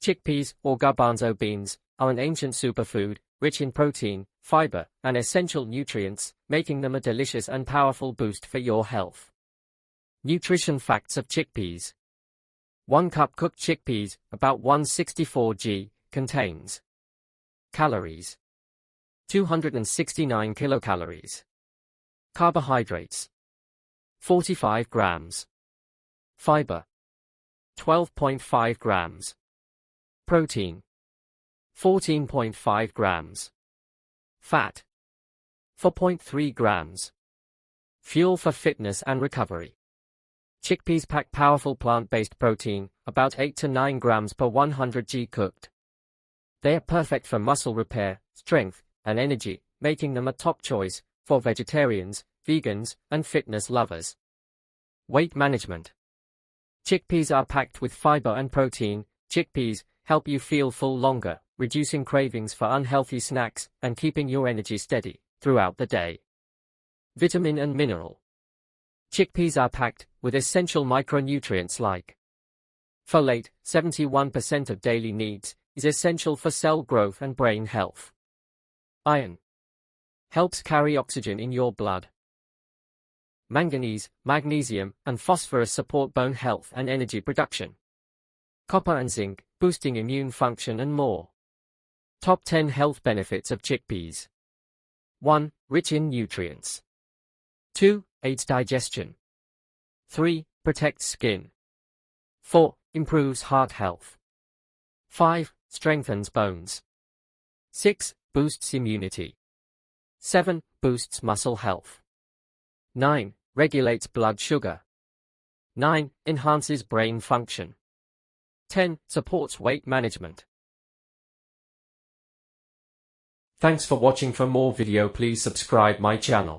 Chickpeas, or garbanzo beans, are an ancient superfood, rich in protein, fiber, and essential nutrients, making them a delicious and powerful boost for your health. Nutrition facts of chickpeas. 1 cup cooked chickpeas, about 164 g, contains calories, 269 kilocalories. Carbohydrates, 45 grams. Fiber, 12.5 grams. Protein, 14.5 grams. Fat, 4.3 grams. Fuel for fitness and recovery. Chickpeas pack powerful plant-based protein, about 8 to 9 grams per 100 g cooked. They are perfect for muscle repair, strength, and energy, making them a top choice for vegetarians, vegans, and fitness lovers. Weight management. Chickpeas are packed with fiber and protein. Chickpeas help you feel full longer, reducing cravings for unhealthy snacks and keeping your energy steady throughout the day. Vitamin and mineral. Chickpeas are packed with essential micronutrients like folate, 71% of daily needs, is essential for cell growth and brain health. Iron helps carry oxygen in your blood. Manganese, magnesium, and phosphorus support bone health and energy production. Copper and zinc, boosting immune function and more. Top 10 health benefits of chickpeas. 1. Rich in nutrients. 2. Aids digestion. 3. Protects skin. 4. Improves heart health. 5. Strengthens bones. 6. Boosts immunity. 7. Boosts muscle health. 9. Regulates blood sugar. 9. Enhances brain function. 10. Supports weight management. Thanks for watching. For more video, please subscribe my channel.